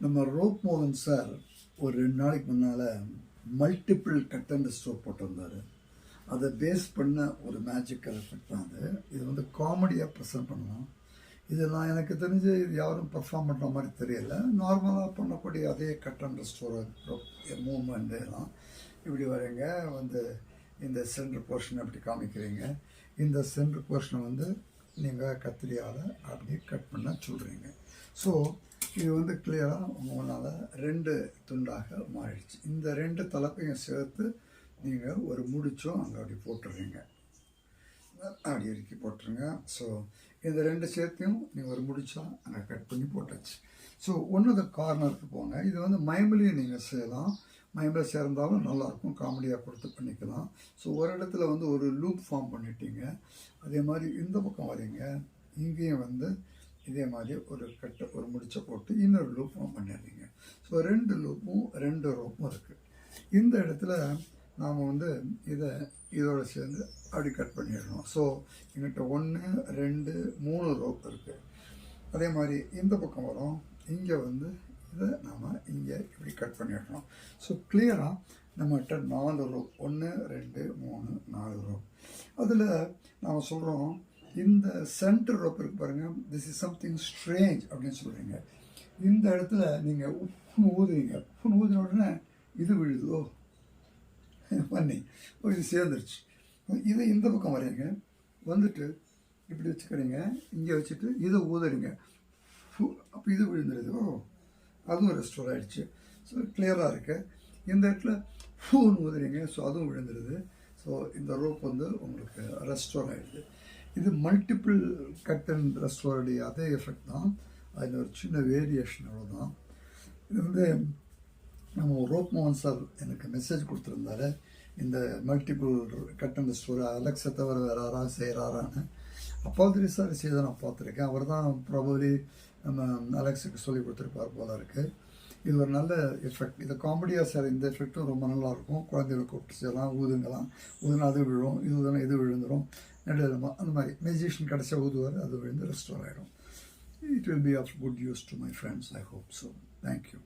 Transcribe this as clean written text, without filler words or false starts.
நம்ம ரோப் மோகன் சார் ஒரு 2 நாளைக்கு முன்னால் மல்டிபிள் கட் அண்ட் ஸ்டோர் போட்டிருந்தார். அதை பேஸ் பண்ண ஒரு மேஜிக்கல் எஃபெக்ட் தான் அது. இது வந்து காமெடியாக ப்ரெசென்ட் பண்ணலாம். இது நான் எனக்கு தெரிஞ்சு இது யாரும் பர்ஃபார்ம் பண்ணுற மாதிரி தெரியல. நார்மலாக பண்ணக்கூடிய அதே கட் அண்ட் ஸ்டோர் மூவ்மெண்ட்டு எல்லாம் இப்படி வரீங்க வந்து இந்த சென்டர் போர்ஷனை அப்படி காமிக்கிறீங்க. இந்த சென்டர் போர்ஷனை வந்து நீங்கள் கத்திரியால் அப்படியே கட் பண்ண சொல்கிறீங்க. ஸோ இது வந்து கிளியராக உங்களால் 2 துண்டாக மாறிடுச்சு. இந்த 2 தலைப்பையும் சேர்த்து நீங்கள் ஒரு முடிச்சும் அங்கே அப்படி போட்டுடுறீங்க, அப்படி இறுக்கி போட்டுருங்க. ஸோ இந்த 2 சேர்த்தையும் நீங்கள் ஒரு முடிச்சா அங்கே கட் பண்ணி போட்டாச்சு. ஸோ ஒன்று கார்னருக்கு போங்க. இது வந்து மைம்லேயும் நீங்கள் செய்யலாம். மைமில் சேர்ந்தாலும் நல்லாயிருக்கும், காமெடியாக கொடுத்து பண்ணிக்கலாம். ஸோ ஒரு இடத்துல வந்து ஒரு லூப் ஃபார்ம் பண்ணிட்டீங்க. அதே மாதிரி இந்த பக்கம் வரீங்க, இங்கேயும் வந்து இதே மாதிரி ஒரு முடிச்சை போட்டு இன்னொரு லூப்பும் பண்ணிடுறீங்க. ஸோ 2 லூப்பும் 2 ரோப்பும் இருக்குது. இந்த இடத்துல நாம் வந்து இதோட சேர்ந்து அப்படி கட் பண்ணிடணும். ஸோ எங்கிட்ட 1 2 3 ரோப் இருக்குது. அதே மாதிரி இந்த பக்கம் வரும், இங்கே வந்து இதை நாம் இங்கே இப்படி கட் பண்ணிடணும். ஸோ கிளியராக நம்மகிட்ட 4 ரோப், 1 2 3 4 ரோப். அதில் நாம் சொல்கிறோம், இந்த சென்டர் ரோப் இருக்கு பாருங்கள், திஸ் இஸ் சம்திங் ஸ்ட்ரேஞ்ச் அப்படின்னு சொல்கிறீங்க. இந்த இடத்துல நீங்கள் உப்புன்னு ஊதுறீங்க. உப்புன்னு ஊதின உடனே இது விழுதோ பண்ணி இது சேர்ந்துருச்சு. இதை இந்த பக்கம் வரைங்க, வந்துட்டு இப்படி வச்சுக்கிறீங்க, இங்கே வச்சுட்டு இதை ஊதுறீங்க, அப்போ இது விழுந்துருது. அதுவும் ரெஸ்டோர் ஆகிடுச்சு. ஸோ கிளியராக இருக்குது. இந்த இடத்துல ஃபூன்னு ஊதுறீங்க, ஸோ அதுவும் விழுந்துருது. ஸோ இந்த ரோப் வந்து உங்களுக்கு ரெஸ்டோர் ஆகிடுது. இது மல்டிபிள் கட் அண்ட் ரெஸ்டோருடைய அதே எஃபெக்ட் தான். அதில் ஒரு சின்ன வேரியேஷன் அவ்வளோதான். இது வந்து நம்ம ரோப் மோகன் சார் எனக்கு மெசேஜ் கொடுத்துருந்தாரு, இந்த மல்டிபிள் கட் அண்ட் ஸ்டோர் அலெக்ஸை தவிர வேறு யாராவது செய்கிறாரான்னு. அப்பாதிரி சார் செய்த நான் பார்த்துருக்கேன். அவர் தான் ப்ராபப்லி நம்ம அலெக்ஸுக்கு சொல்லி கொடுத்துருப்பார் போல இருக்குது. இது ஒரு நல்ல எஃபெக்ட். இது காமெடியாக சார், இந்த எஃபெக்ட்டும் ரொம்ப நல்லாயிருக்கும். குழந்தைகளை கூப்பிட்டு செய்யலாம், ஊதுங்கலாம். ஊதுனா அது விழும், இது ஊதுனா இது விழுந்துடும். அந்த மாதிரி மெஜிஷியன் கடைசியாக ஊதுவார், அது விழுந்து ரெஸ்டோர் ஆகிடும். It will be of good use to my friends, I hope so. Thank you.